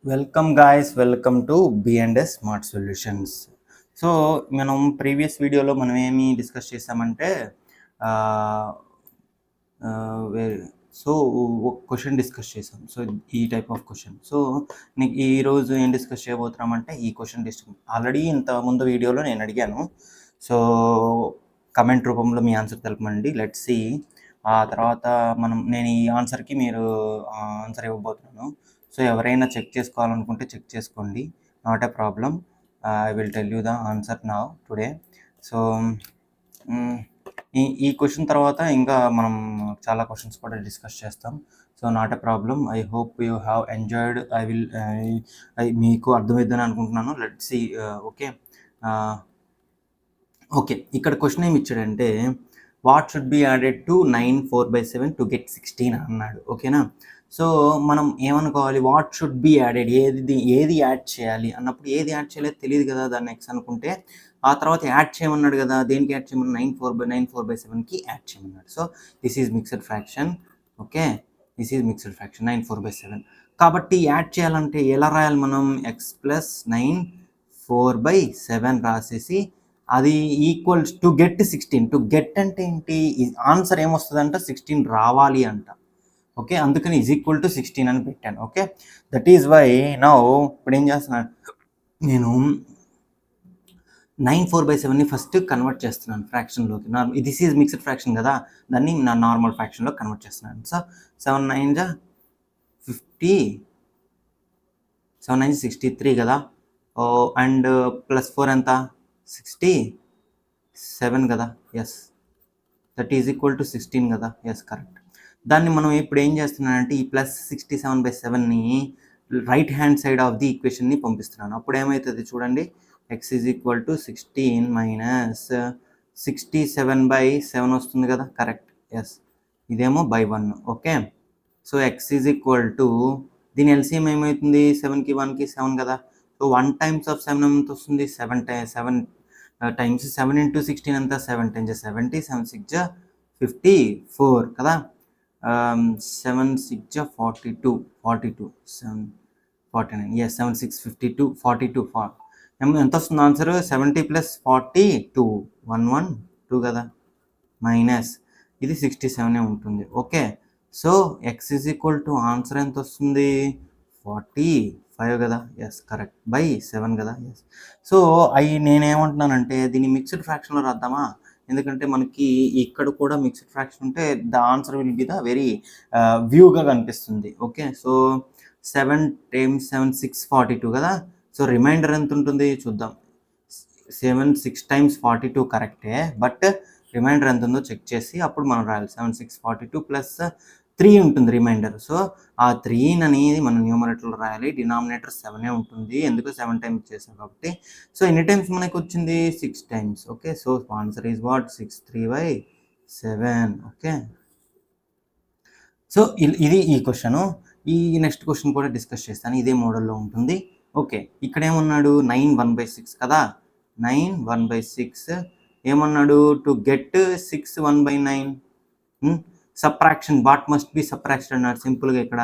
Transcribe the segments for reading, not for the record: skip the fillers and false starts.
Welcome guys, welcome to B&S smart solutions. So మనం previous వీడియోలో మనం ఏమి డిస్కస్ చేసామంటే సో ఒక క్వశ్చన్ డిస్కస్ చేసాం. సో ఈ టైప్ ఆఫ్ క్వశ్చన్. సో నీకు ఈరోజు ఏం డిస్కస్ చేయబోతున్నామంటే ఈ క్వశ్చన్ ఆల్రెడీ ఇంత ముందు వీడియోలో నేను అడిగాను. సో కమెంట్ రూపంలో మీ ఆన్సర్ తెలపండి. Let's see. ఆ తర్వాత నేను ఈ ఆన్సర్కి మీరు ఆన్సర్ ఇవ్వబోతున్నాను. సో ఎవరైనా చెక్ చేసుకోవాలనుకుంటే చెక్ చేసుకోండి, not a problem. I will tell you the answer now today. So ఈ క్వశ్చన్ తర్వాత ఇంకా మనం చాలా క్వశ్చన్స్ కూడా డిస్కస్ చేస్తాం. So not a problem. I hope you have enjoyed. మీకు అర్థమైందని అనుకుంటున్నాను. Let's see. ఓకే, ఇక్కడ క్వశ్చన్ ఏమి ఇచ్చాడంటే what should be added to 9 4/7 to get 16 అన్నాడు. ఓకేనా? సో మనం ఏమనుకోవాలి, వాట్ షుడ్ బి యాడెడ్, ఏది యాడ్ చేయాలి అన్నప్పుడు ఏది యాడ్ చేయలేదు తెలియదు కదా, దాన్ని నెక్స్ట్ అనుకుంటే ఆ తర్వాత యాడ్ చేయమన్నాడు కదా. దేనికి యాడ్ చేయమన్నా 9 4/7కి యాడ్ చేయమన్నాడు. So this is mixed fraction. Okay, this is mixed fraction 9 4/7. కాబట్టి యాడ్ చేయాలంటే ఎలా రాయాలి మనం? x + 9 4/7 రాసేసి అది equals to get 16. To get అంటే ఏంటి? ఆన్సర్ ఏమొస్తుందంట? 16 రావాలి అంట. ఓకే, అందుకని ఈజ్ ఈక్వల్ టు 16 అని పెట్టాను. Okay, that is why now ఇప్పుడు ఏం చేస్తున్నాను, నేను 9 4/7ని ఫస్ట్ కన్వర్ట్ చేస్తున్నాను ఫ్రాక్షన్లోకి. దిస్ ఈజ్ మిక్స్డ్ ఫ్రాక్షన్ కదా, దాన్ని నా నార్మల్ ఫ్రాక్షన్లో కన్వర్ట్ చేస్తున్నాను. సో 7 9 50, 7 9 63 కదా. అండ్ +4 ఎంత? 67 కదా. Yes, that is equal to 16 కదా. Yes, correct. దాన్ని మనం ఇప్పుడు ఏం చేస్తున్నానంటే ఈ +67/7ని right hand side of the ఈక్వేషన్ని పంపిస్తున్నాను. అప్పుడు ఏమవుతుంది చూడండి, x ఈజ్ ఈక్వల్ టు 16 - 67/7 వస్తుంది కదా. కరెక్ట్. ఎస్, ఇదేమో /1. Okay, so x is equal to, దీని ఎల్సిఎం ఏమవుతుంది? 7కి 1కి 7 కదా. సో 1 టైమ్స్ ఆఫ్ 7 ఎంత వస్తుంది? 7 టైమ్స్ 7 × 16 ఎంత? 7 10 70, 7 6 54 కదా. 7 6 42, 7 49. ఎస్, 7 6 52, 42. ఎంత వస్తుంది ఆన్సర్? 70 + 42 112 కదా, మైనస్ ఇది 67 ఉంటుంది. Okay, so x is equal to answer ఎంత వస్తుంది? 45 కదా. Yes, correct. /7 కదా. ఎస్, సో నేనేమంటున్నానంటే దీన్ని మిక్స్డ్ ఫ్రాక్షన్లో రాద్దామా? ఎందుకంటే మనకి ఇక్కడ కూడా మిక్స్డ్ ఫ్రాక్షన్ ఉంటే the answer will be the very వ్యూగా కనిపిస్తుంది. ఓకే, సో 7 × 7 6 42 కదా. సో రిమైండర్ ఎంత ఉంటుంది చూద్దాం. 7 6 టైమ్స్ 42 కరెక్టే, బట్ రిమైండర్ ఎంత ఉందో చెక్ చేసి అప్పుడు మనం రాయాలి. 7 6 42 + 3 ఉంటుంది రిమైండర్. సో ఆ 3 అనేది మనం న్యూమరేటర్లో రాయాలి. డినామినేటర్ 7 ఉంటుంది, ఎందుకు 7 టైమ్స్ చేసాం కాబట్టి. సో ఎన్ని టైమ్స్ మనకు వచ్చింది? 6 times. Okay, so answer is what? 63/7. Okay, so ఇది ఈ క్వశ్చను. ఈ నెక్స్ట్ క్వశ్చన్ కూడా డిస్కస్ చేస్తాను, ఇదే మోడల్లో ఉంటుంది. ఓకే, ఇక్కడ ఏమన్నాడు? 9 1/6 కదా. 9 1/6 ఏమన్నాడు? To get 6 1/9 subtraction, what must be subtraction అన్నాడు సింపుల్గా ఇక్కడ.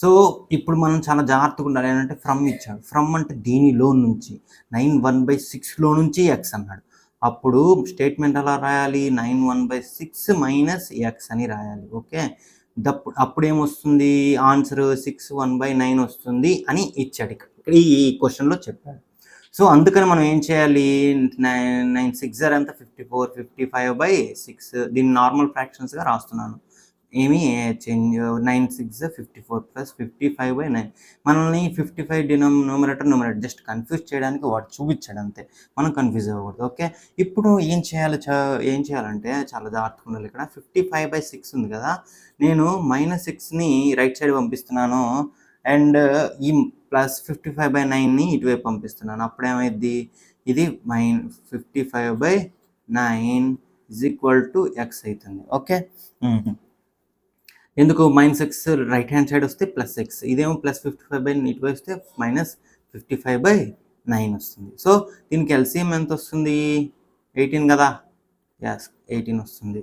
సో ఇప్పుడు మనం చాలా జాగ్రత్తగా ఉండాలి. ఏంటంటే ఫ్రమ్ ఇచ్చాడు. ఫ్రమ్ అంటే దీనిలో నుంచి 9 1/6లో నుంచి x అన్నాడు. అప్పుడు స్టేట్మెంట్ ఎలా రాయాలి? 9 1/6 - x అని రాయాలి. ఓకే, అప్పుడు ఏమొస్తుంది ఆన్సర్? 6 1/9 వస్తుంది అని ఇచ్చాడు ఇక్కడ ఈ క్వశ్చన్లో చెప్పాడు. సో అందుకని మనం ఏం చేయాలి? 9 6 ఎంత? 54, 55/6. దీన్ని నార్మల్ ఫ్రాక్షన్స్గా రాస్తున్నాను. ఏమి చేంజ్? 9 6 54 + 55/9. మనల్ని 55 న్యూమరేటర్ జస్ట్ కన్ఫ్యూజ్ చేయడానికి వాడు చూపించాడు అంతే, మనం కన్ఫ్యూజ్ అవ్వకూడదు. ఓకే, ఇప్పుడు ఏం చేయాలంటే చాలా జాగ్రత్తగా ఉండాలి. ఇక్కడ 55/6 ఉంది కదా, నేను -6ని రైట్ సైడ్ పంపిస్తున్నాను అండ్ ఈ +55/9ని ఇటువైపు పంపిస్తున్నాను. అప్పుడు ఏమైంది? ఇది -55/9 = x అవుతుంది. ఓకే, ఎందుకు? -6 రైట్ హ్యాండ్ సైడ్ వస్తే +x, ఇదేమో +55/9 ఇటువైపు వస్తే -55/9 వస్తుంది. సో దీనికి ఎల్సిఎం ఎంత వస్తుంది? 18 కదా. ఎస్, 18 వస్తుంది.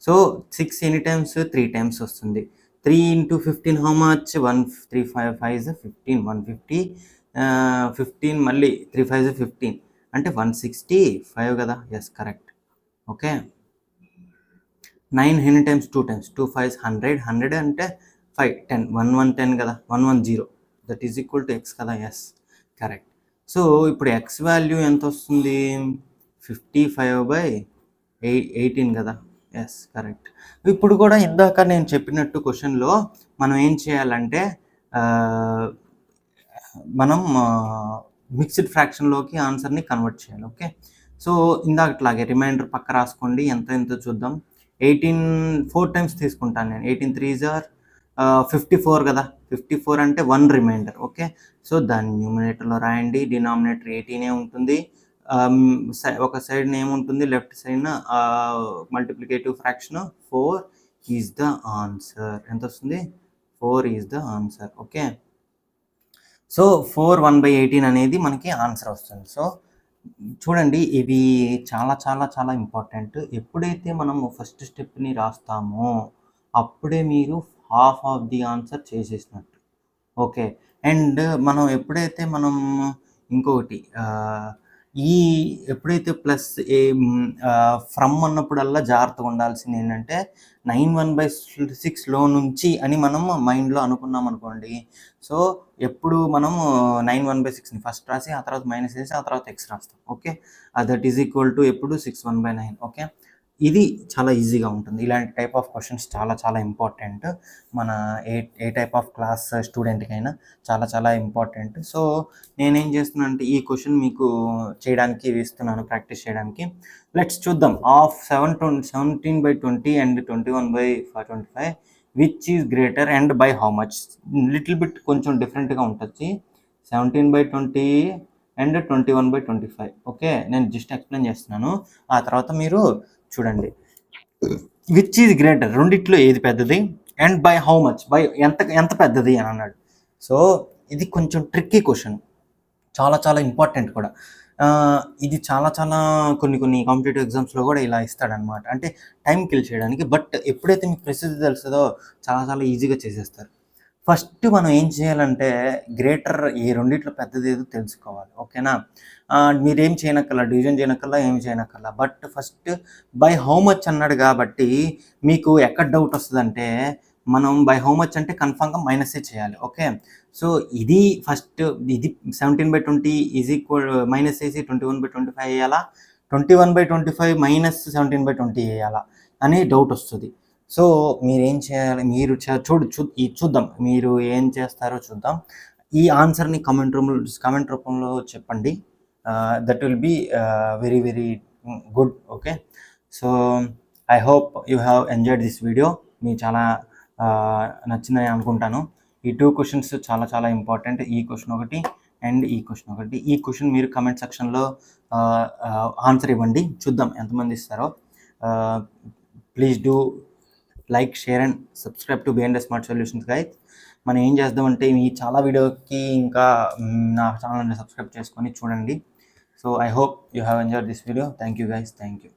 సో 6 ఎన్ని టైమ్స్? 3 టైమ్స్ వస్తుంది. 3 into 15 how much? 1 3 5 5 is 15, 150, 15 మళ్ళీ 3 5 is 15 అంటే 165 కదా. Yes correct. ఓకే, 9 ఎన్ని టైమ్స్? 2 టైమ్స్. 2 5 100, 100 అంటే 5 10, 1 1 10 కదా, 1 1 0, that is equal to X కదా. Yes correct. సో ఇప్పుడు ఎక్స్ వాల్యూ ఎంత వస్తుంది? 55/18 కదా. Yes correct. ఇప్పుడు కూడా ఇందాక నేను చెప్పినట్టు క్వశ్చన్లో మనం ఏం చేయాలంటే మనం మిక్స్డ్ ఫ్రాక్షన్లోకి ఆన్సర్ని కన్వర్ట్ చేయాలి. ఓకే, సో ఇందాకట్లాగే రిమైండర్ పక్క రాసుకోండి. ఎంత చూద్దాం. 18 4 టైమ్స్ తీసుకుంటాను నేను. 18 3s are 54 కదా. 54 అంటే 1 రిమైండర్. ఓకే, సో దాన్ని న్యూమినేటర్లో రాయండి. డినామినేటర్ 18 ఉంటుంది. ఒక సైడ్ ఏముంటుంది? Left side multiplicative fraction 4 is the answer. ఎంత వస్తుంది? 4 is the answer. Okay, so 4 1/18 అనేది మనకి ఆన్సర్ వస్తుంది. సో చూడండి, ఇవి చాలా చాలా చాలా ఇంపార్టెంట్. ఎప్పుడైతే మనము ఫస్ట్ స్టెప్ని రాస్తామో అప్పుడే మీరు హాఫ్ ఆఫ్ ది ఆన్సర్ చేసేసినట్టు. ఓకే, అండ్ మనం ఎప్పుడైతే మనం ఇంకొకటి ఎప్పుడైతే ప్లస్ ఫ్రమ్ అన్నప్పుడల్లా జాగ్రత్తగా ఉండాల్సింది ఏంటంటే 9 1/6లో నుంచి అని మనం మైండ్లో అనుకున్నాం అనుకోండి. సో ఎప్పుడు మనము 9 1/6ని ఫస్ట్ రాసి ఆ తర్వాత మైనస్ వేసి ఆ తర్వాత ఎక్స్ రాస్తాం. Okay, that is equal to ఎప్పుడు 6 1/9. ఓకే, ఇది చాలా ఈజీగా ఉంటుంది. ఇలాంటి టైప్ ఆఫ్ క్వశ్చన్స్ చాలా చాలా ఇంపార్టెంట్. మన ఏ టైప్ ఆఫ్ క్లాస్ స్టూడెంట్కైనా చాలా చాలా ఇంపార్టెంట్. సో నేనేం చేస్తున్నాను అంటే ఈ క్వశ్చన్ మీకు చేయడానికి ఇస్తున్నాను, ప్రాక్టీస్ చేయడానికి. లెట్స్ చూద్దాం. Of 17/20 and 21/25 which is greater and by how much. Little bit కొంచెం డిఫరెంట్గా ఉంటుంది. 17/20 అండ్ 21/25. ఓకే, నేను జస్ట్ ఎక్స్ప్లెయిన్ చేస్తున్నాను, ఆ తర్వాత మీరు చూడండి. విచ్ ఈజ్ గ్రేటర్, రెండిట్లో ఏది పెద్దది, and by how much, by ఎంత పెద్దది అని అన్నాడు. సో ఇది కొంచెం ట్రిక్కీ క్వశ్చన్, చాలా చాలా ఇంపార్టెంట్ కూడా. ఇది చాలా చాలా కొన్ని కాంపిటేటివ్ ఎగ్జామ్స్లో కూడా ఇలా ఇస్తాడనమాట, అంటే టైం కిల్ చేయడానికి. బట్ ఎప్పుడైతే మీకు ప్రసిద్ధి తెలుస్తుందో చాలా చాలా ఈజీగా చేసేస్తారు. ఫస్ట్ మనం ఏం చేయాలంటే గ్రేటర్ ఈ రెండిట్లో పెద్దది ఏదో తెలుసుకోవాలి. ఓకేనా, మీరేం చేయనక్కర్లా, డివిజన్ చేయనక్కర్లా, ఏం చేయనక్కర్లా. But first by how much అన్నాడు కాబట్టి మీకు ఎక్కడ డౌట్ వస్తుందంటే మనం బై హౌ మచ్ అంటే కన్ఫామ్గా మైనసే చేయాలి. ఓకే, సో ఇది ఫస్ట్, ఇది 17/20 ఈజ్ ఈక్వల్ మైనస్ వేసి 21/25 వేయాలా, 21/25 మైనస్ 17/20 వేయాలా అని డౌట్ వస్తుంది. సో మీరేం చేయాలి, మీరు చూద్దాం మీరు ఏం చేస్తారో చూద్దాం. ఈ ఆన్సర్ని కామెంట్ రూపంలో చెప్పండి. That will be very very good. Okay, so I hope you have enjoyed this video. మీకు చాలా నచ్చిందని అనుకుంటాను. ఈ 2 క్వశ్చన్స్ చాలా చాలా ఇంపార్టెంట్. ఈ క్వశ్చన్ ఒకటి అండ్ ఈ క్వశ్చన్ ఒకటి. ఈ క్వశ్చన్ మీరు కమెంట్ సెక్షన్లో ఆన్సర్ ఇవ్వండి, చూద్దాం ఎంతమంది ఇస్తారో. Please do like, share and subscribe to behind the smart solutions guys. మనం ఏం చేద్దామంటే మీ చాలా వీడియోకి ఇంకా నా ఛానల్ని సబ్స్క్రైబ్ చేసుకొని చూడండి. So I hope you have enjoyed this video. Thank you guys, thank you.